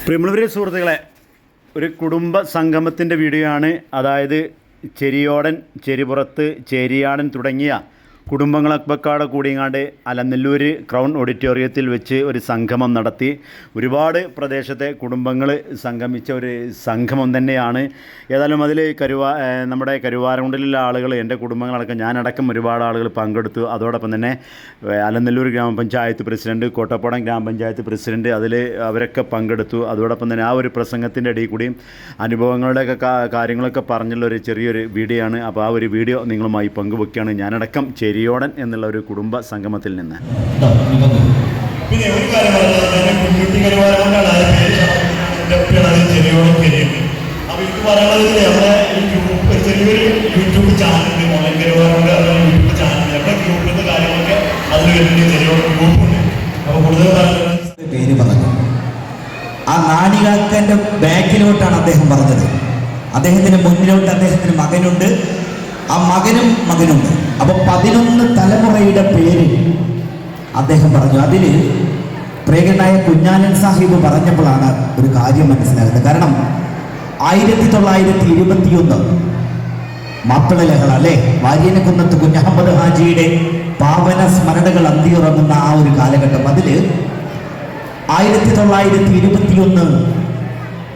പ്രിയമുള്ളവരെ സുഹൃത്തുക്കളെ, ഒരു കുടുംബ സംഗമത്തിൻ്റെ വീഡിയോ ആണ്. അതായത് ചെരിയോടൻ, ചെരിപ്പുറത്ത്, ചേരിയാടൻ തുടങ്ങിയ കുടുംബങ്ങളൊക്കെ കൂടിയങ്ങാണ്ട് അലനല്ലൂർ ക്രൗൺ ഓഡിറ്റോറിയത്തിൽ വെച്ച് ഒരു സംഗമം നടത്തി. ഒരുപാട് പ്രദേശത്തെ കുടുംബങ്ങൾ സംഗമിച്ച ഒരു സംഗമം തന്നെയാണ്. ഏതായാലും അതിൽ നമ്മുടെ കരുവാരകുണ്ടിലുള്ള ആളുകൾ, എൻ്റെ കുടുംബങ്ങളടക്കം ഞാനടക്കം ഒരുപാട് ആളുകൾ പങ്കെടുത്തു. അതോടൊപ്പം തന്നെ അലനല്ലൂർ ഗ്രാമപഞ്ചായത്ത് പ്രസിഡൻറ്റ്, കോട്ടപ്പാടം ഗ്രാമപഞ്ചായത്ത് പ്രസിഡൻറ്റ്, അതിൽ അവരൊക്കെ പങ്കെടുത്തു. അതോടൊപ്പം തന്നെ ആ ഒരു പ്രസംഗത്തിൻ്റെ ഇടയിൽ കൂടിയും അനുഭവങ്ങളുടെയൊക്കെ കാര്യങ്ങളൊക്കെ പറഞ്ഞുള്ളൊരു ചെറിയൊരു വീഡിയോ ആണ്. അപ്പോൾ ആ ഒരു വീഡിയോ നിങ്ങളുമായി പങ്കുവെക്കുകയാണ് ഞാനടക്കം ചെരിയോടൻ എന്നുള്ള ഒരു കുടുംബ സംഗമത്തിൽ നിന്ന്. പിന്നെ ഒരു കാര്യം കുഞ്ഞുട്ടി കരുവാരകൊണ്ടാണ് അപ്പൊ എനിക്ക് പറയാനുള്ളത്, നമ്മുടെ ചെറിയൊരു യൂട്യൂബ് ചാനലുണ്ട്, മോഹൻ കരുവാരകൊണ്ട് യൂട്യൂബ് ചാനൽ, നമ്മുടെ ഗ്രൂപ്പിന്റെ കാര്യങ്ങളൊക്കെ അതിൽ വരുന്ന ചെറിയോട് ഗ്രൂപ്പുണ്ട്. അപ്പൊ കൂടുതൽ പേര് പറഞ്ഞു. ആ നാണികാക്കന്റെ ബാക്കിലോട്ടാണ് അദ്ദേഹം പറഞ്ഞത്. അദ്ദേഹത്തിന് മുന്നിലോട്ട് അദ്ദേഹത്തിന് മകനുണ്ട്, ആ മകനുണ്ട്. അപ്പൊ 11 തലമുറയുടെ പേര് അദ്ദേഹം പറഞ്ഞു. അതില് പ്രിയങ്കരനായ കുഞ്ഞാലൻ സാഹിബ് പറഞ്ഞപ്പോഴാണ് ഒരു കാര്യം മനസ്സിലാകുന്നത്. കാരണം 1921 മാപ്പിള ലഹള അല്ലെ, വാര്യനകുന്നത്ത് കുഞ്ഞഹമ്മദ് ഹാജിയുടെ പാവന സ്മരണകൾ അന്തിയുറങ്ങുന്ന ആ ഒരു കാലഘട്ടം. അതില് 1921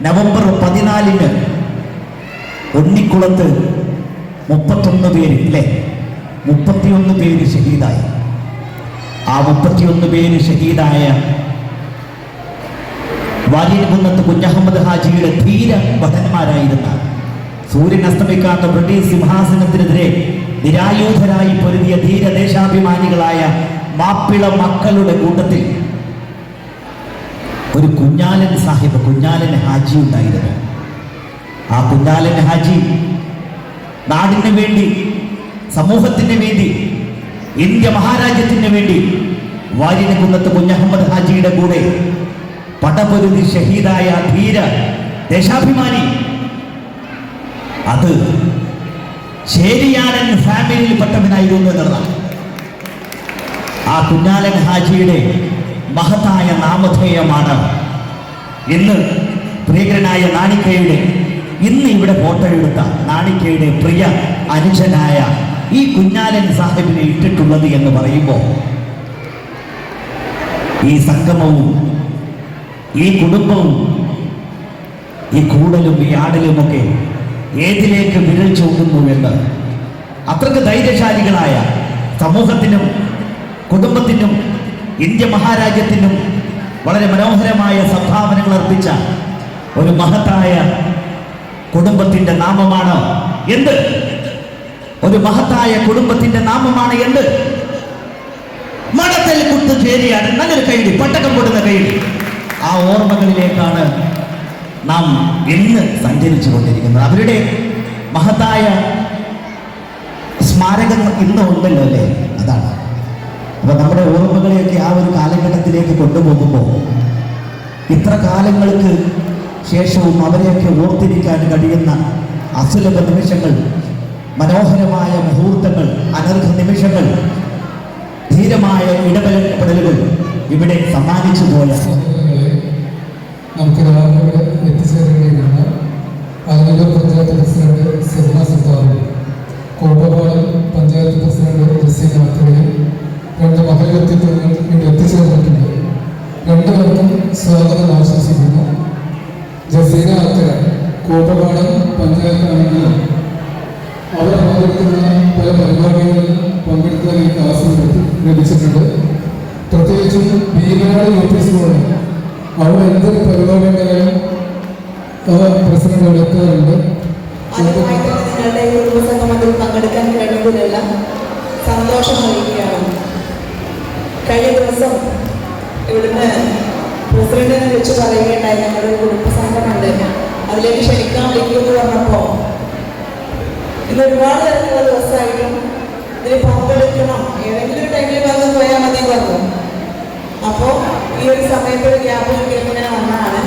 നവംബർ 14 ഉണ്ണിക്കുളത്ത് 31 പേര് അല്ലേ, 31 പേര് ഷഹീദായി. ആ 31 പേര് ഷഹീദായ വാര്യൻകുന്നത്ത് കുഞ്ഞഹമ്മദ് ഹാജിയുടെ ധീര ഭടന്മാരായിരുന്ന, സൂര്യൻ അസ്തമിക്കാത്ത ബ്രിട്ടീഷ് സിംഹാസനത്തിനെതിരെ നിരായുധരായി പൊരുതിയ ധീര ദേശാഭിമാനികളായ മാപ്പിള മക്കളുടെ കൂട്ടത്തിൽ ഒരു കുഞ്ഞാലൻ സാഹിബ്, കുഞ്ഞാലൻ ഹാജി ഉണ്ടായിരുന്നു. ആ കുഞ്ഞാലൻ ഹാജി നാടിന് വേണ്ടി, സമൂഹത്തിന് വേണ്ടി, ഇന്ത്യ മഹാരാജ്യത്തിന് വേണ്ടി വാര്യനകുന്നത്ത് കുഞ്ഞഹമ്മദ് ഹാജിയുടെ കൂടെ പടപൊരുതി ഷഹീദായ ധീര ദേശാഭിമാനി. അത് ചേരിയാടൻ ഫാമിലിയിൽപ്പെട്ടവനായിരുന്നു എന്നുള്ളതാണ്. ആ കുഞ്ഞാലൻ ഹാജിയുടെ മഹത്തായ നാമധേയമാണ് ഇന്ന് പ്രിയങ്കരനായ നാണിക്കയുടെ, ഇന്ന് ഇവിടെ ഫോട്ടോ എടുത്ത നാണിക്കയുടെ പ്രിയ അനുജനായ ഈ കുഞ്ഞാലൻ സാഹിബിനെ ഇട്ടിട്ടുള്ളത് എന്ന് പറയുമ്പോൾ, ഈ സംഗമവും ഈ കുടുംബവും ഈ കൂടലും ഈ ആടലുമൊക്കെ ഏതിലേക്ക് വിരൽ ചൂണ്ടുന്നുവെന്ന് അത്രക്ക് ധൈര്യശാലികളായ സമൂഹത്തിനും കുടുംബത്തിനും ഇന്ത്യ മഹാരാജ്യത്തിനും വളരെ മനോഹരമായ സംഭാവനകൾ അർപ്പിച്ച ഒരു മഹത്തായ കുടുംബത്തിന്റെ നാമമാണ് എന്ത്? ഒരു മഹത്തായ കുടുംബത്തിന്റെ നാമമാണ് എന്ത്? മടത്തിൽ കുത്തു ചേരിയാണ്. നല്ലൊരു കൈഡി, പട്ടക്കം പൊടുന്ന കൈഡി. ആ ഓർമ്മകളിലേക്കാണ് നാം ഇന്ന് സഞ്ചരിച്ചു കൊണ്ടിരിക്കുന്നത്. അവരുടെ മഹത്തായ സ്മാരകം ഇന്ന് ഉണ്ടല്ലോ അല്ലേ, അതാണ്. അപ്പൊ നമ്മുടെ ഓർമ്മകളെയൊക്കെ ആ ഒരു കാലഘട്ടത്തിലേക്ക് കൊണ്ടുപോകുമ്പോൾ ഇത്ര കാലങ്ങൾക്ക് ശേഷവും അവരെയൊക്കെ ഓർത്തിരിക്കാൻ കഴിയുന്ന അസുലഭ നിമിഷങ്ങൾ, മനോഹരമായ മുഹൂർത്തങ്ങൾ, അനർഘ നിമിഷങ്ങൾ, ധീരമായ ഇടപെടലുകൾ ഇവിടെ സമ്മാനിച്ചു പോയ നമുക്ക് ഇവിടെ എത്തിച്ചേരുകയാണ്. അലനല്ലൂർ പഞ്ചായത്ത് പ്രസിഡന്റ് സെബ്ന സത്താറും, കോട്ടപ്പാടം പഞ്ചായത്ത് പ്രസിഡന്റ് ജസീന ആക്കരയും 2 മഹൽ വ്യക്തിത്വങ്ങൾ ഇവിടെ എത്തിച്ചേർന്നിട്ടുണ്ട്. 2 പേർക്കും സ്വാഗതം ആശംസിക്കുന്നു. ജസീന ആക്കര കോട്ടപ്പാടം പഞ്ചായത്താണെങ്കിലും അവർ പങ്കെടുക്കുന്ന പല പരിപാടികളിൽ പങ്കെടുക്കാൻ എനിക്ക് അവസരം ലഭിച്ചിട്ടുണ്ട്. പ്രത്യേകിച്ചും ബീനാട് യുപി സ്കൂളിൽ അവിടെ എന്തൊരു പരിപാടി ഉണ്ടായാലും പ്രസിഡന്റ് അവിടെ എത്താറുണ്ട്. നിങ്ങളുടെ കുടുംബസംഗമത്തിൽ പങ്കെടുക്കാൻ കഴിയുന്നതിലെല്ലാം സന്തോഷം അറിയിക്കുകയാണ്. കഴിഞ്ഞ ദിവസം ഇവിടുന്ന് പ്രസിഡന്റിനെ വെച്ച് പറയുകയുണ്ടായി, ഞങ്ങളുടെ കുടുംബസംഗമുണ്ട്, അതിലേക്ക് ക്ഷണിക്കാൻ വിളിക്കുമെന്ന് പറഞ്ഞപ്പോൾ ഇന്ന് ഒരുപാട് തരത്തിലുള്ള ദിവസമായിട്ടും ഇതിൽ പങ്കെടുക്കണം, ഏതെങ്കിലും ഒരു ടൈമിൽ വന്ന് പോയാൽ മതി പറഞ്ഞു. അപ്പോൾ ഈ ഒരു സമയത്ത് ഒരു ഗ്യാപ്പ് കിട്ടിയങ്ങനെ വന്നതാണ്.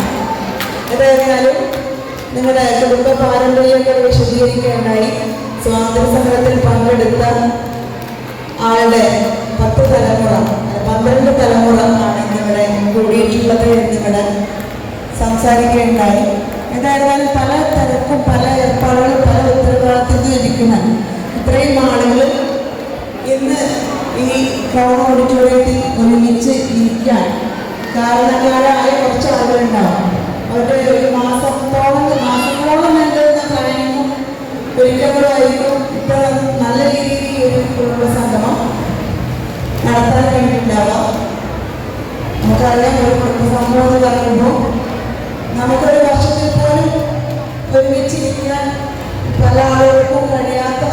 ഏതായാലും നിങ്ങളുടെ കുടുംബ പാരമ്പര്യമൊക്കെ വിശദീകരിക്കുകയുണ്ടായി. സ്വാതന്ത്ര്യ സമരത്തിൽ പങ്കെടുത്ത ആളുടെ 10 തലമുറ, 12 തലമുറ ആണ് ഇന്നിവിടെ കൂടിയിട്ടുള്ളത് എന്നിവിടെ സംസാരിക്കുകയുണ്ടായി. ഏതായിരുന്നാലും പല തിരക്കും പല ഏർപ്പാടുകളും പല ഉത്തരവാദിത്തത്തിൽ ഇരിക്കുന്ന ഇത്രയും ആളുകൾ ഇന്ന് ഈ ക്രൗൺ ഓഡിറ്റോറിയത്തിൽ ഒരുമിച്ച് ഇരിക്കാൻ കാരണക്കാരായ കുറച്ച് ആളുകളുണ്ടാവും. അവരുടെ ഒരു മാസങ്ങളോളം നീണ്ടുന്ന പ്ലാനിങ്ങും ഒരുക്കങ്ങളുമായിരിക്കും ഇപ്പോൾ നല്ല രീതിയിൽ ഒരു കുടുംബ സംഗമം നടത്താൻ വേണ്ടിയിട്ടുണ്ടാവാം. നമുക്കറിയാം, ഒരു കുടുംബ സംഗമം എന്ന് പറയുമ്പോൾ നമുക്കൊരു വർഷത്തിൽ പോലും ഒരുമിച്ചിരിക്കാൻ പല ആളുകൾക്കും കഴിയാത്ത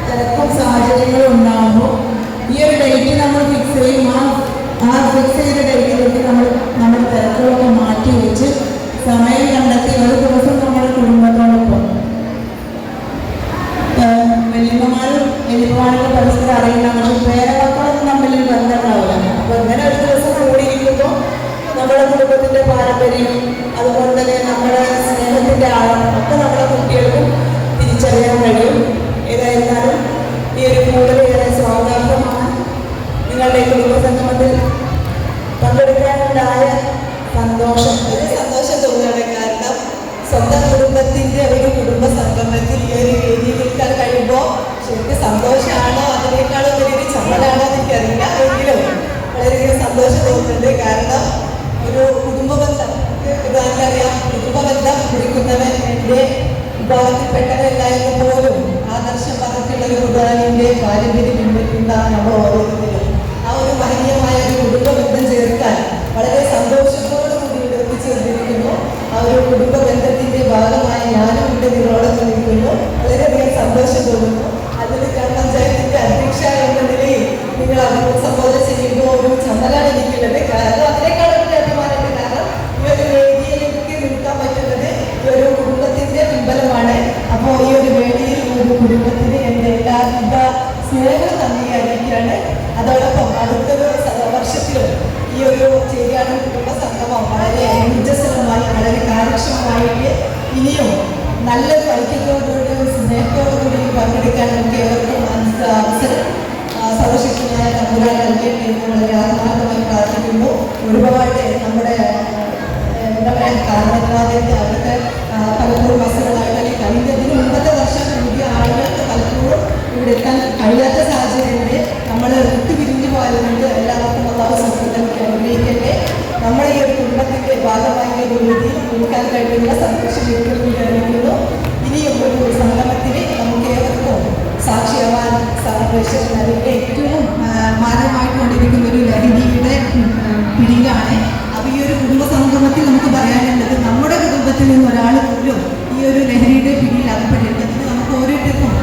തിരക്കും സാഹചര്യങ്ങളും ഉണ്ടാകുമ്പോൾ ഈ ഒരു ഡേറ്റ് നമ്മൾ ഫിക്സ് ചെയ്യും. ആ ഫിക്സ് ചെയ്ത ഡേറ്റിലേക്ക് നമ്മുടെ തിരക്കുകളൊക്കെ മാറ്റി വെച്ച് സമയം കണ്ടെത്തി ഒരു ദിവസം നമ്മുടെ കുടുംബത്തോടൊപ്പം വലിയമ്മമാരും വലിയമ്മമാരൊക്കെ പരസ്പരം അറിയില്ല, പക്ഷെ പേരമക്കളൊന്നും തമ്മിൽ ബന്ധമുണ്ടാവില്ല. അപ്പോൾ ഇങ്ങനെ ഒരു ദിവസം കൂടിയിരിക്കുമ്പോൾ നമ്മുടെ കുടുംബത്തിൻ്റെ പാരമ്പര്യം അതുപോലെ തന്നെ നമ്മുടെ സ്നേഹത്തിൻ്റെ ആഴം ഒക്കെ നമ്മുടെ കുട്ടികൾക്കും തിരിച്ചറിയാൻ കഴിയും. ഏതായിരുന്നാലും ഈ ഒരു കൂടുതലേറെ സ്വാഗതാർഹമാണ്. നിങ്ങളുടെ കുടുംബ സംഗമത്തിൽ പങ്കെടുക്കാനുണ്ടായ സന്തോഷം തോന്നുകയാണ്. കാരണം സ്വന്തം കുടുംബത്തിൻ്റെ ഒരു കുടുംബ സംഗമത്തിൽ ഈ ഒരു വേദിയിൽ നിൽക്കാൻ കഴിയുമ്പോൾ ശരിക്കും സന്തോഷമാണോ അതിനേക്കാളും വലിയൊരു ചമ്മലാണോ എനിക്കറിയില്ല. എങ്കിലും വളരെയധികം സന്തോഷം തോന്നുന്നുണ്ട്. കാരണം ഒരു കുടുംബ ബന്ധം ഇതാർക്കറിയാം, കുടുംബ ബന്ധം കുറിക്കുന്നവൻ എൻ്റെ വിഭാഗത്തിൽപ്പെട്ടവരല്ല എന്ന് പോലും ആദർശം പറഞ്ഞിട്ടുള്ള ഒരു കുർബാനിൻ്റെ പാരമ്പര്യം പിൻപറ്റുന്നതാണ് നമ്മൾ ഓരോരുത്തരും. ആ ഒരു മഹനീയമായ ഒരു കുടുംബ ബന്ധം ചേർക്കാൻ വളരെ സന്തോഷത്തോടുകൂടി ഇവിടെ എത്തിച്ചേർന്നിരിക്കുന്നു. ആ ഒരു കുടുംബ ബന്ധത്തിൻ്റെ ഭാഗമായി ഞാനും ഇവിടെ നിങ്ങളോടൊപ്പം നിൽക്കുന്നു. വളരെയധികം സന്തോഷം തോന്നുന്നു. അതിൽ ഗ്രാമപഞ്ചായത്തിൻ്റെ അധ്യക്ഷ എന്ന നിലയിൽ നിങ്ങൾ അഭിസംബോധന ചെയ്യുമ്പോൾ ഒരു ചമ്മലാണ് എനിക്കുള്ളത്. കാരണം അതിനേക്കാൾ ഒരു അഭിമാനമുണ്ട്. കാരണം ഈ ഒരു വേദിയിലേക്ക് നിൽക്കാൻ പറ്റുന്നത് ഈ ഒരു കുടുംബത്തിൻ്റെ പിൻബലമാണ്. അപ്പോൾ ഈ ഒരു വേദിയിൽ ഒരു കുടുംബത്തിന് എൻ്റെ എല്ലാവിധ സ്നേഹം നന്ദി അറിയിക്കുകയാണ്. അതോടൊപ്പം അടുത്തൊരു വർഷത്തിലും ഈ ഒരു ചേരിയാട് കുടുംബ സംഗമം വളരെ ഊർജ്ജസ്വലമായി വളരെ കാര്യക്ഷമമായിട്ട് ഇനിയും നല്ലൊരു ഐക്യത്തോടുകൂടി സ്നേഹത്തോടുകൂടി പങ്കെടുക്കാൻ നമുക്ക് ഏവർക്കും അവസരം സർവശക്തനായ തമ്പുരാൻ നൽകട്ടെ എന്ന് വളരെ ആത്മാർത്ഥമായി പ്രാർത്ഥിക്കുന്നു. ഒരുപാട് നമ്മുടെ എന്താ പറയുക കാരണങ്ങളായിട്ട് അവർക്ക് പലപ്പോഴും ബസ്സുകളായിട്ട് കഴിഞ്ഞതിന് മുമ്പത്തെ വർഷം പുതിയ ആളുകൾക്ക് പലപ്പോഴും ഇവിടെ എത്താൻ കഴിയാത്ത സാഹചര്യമുണ്ട്. നമ്മൾ വിട്ടുപിരിഞ്ഞു പോയതുകൊണ്ട് എല്ലാവർക്കും അള്ളാഹു സന്തോഷത്തിലേക്ക് അനുഗ്രഹിക്കട്ടെ. നമ്മുടെ ഈ ഒരു കുടുംബത്തിൻ്റെ ഭാഗമായ ഒരു രീതിയിൽ കൊടുക്കാൻ കഴിയുന്ന സന്തോഷം ലഭിക്കുന്നു. ഇനിയും ഒരു സംഗമത്തിന് നമുക്ക് ഏവർക്കും സാക്ഷിയാവാൻ സാധിക്കും. അതിൻ്റെ ഏറ്റവും മാരകമായിട്ടുകൊണ്ടിരിക്കുന്ന ഒരു ലഹരിയുടെ പിടിയിലാണ്. അപ്പോൾ ഈ ഒരു കുടുംബ സംഗമത്തിൽ നമുക്ക് പറയാനുള്ളത് നമ്മുടെ കുടുംബത്തിൽ നിന്ന് ഒരാൾ പോലും ഈ ഒരു ലഹരിയുടെ പിടിയിൽ അകപ്പെടേണ്ടത് നമുക്ക് ഓരോരുത്തർക്കും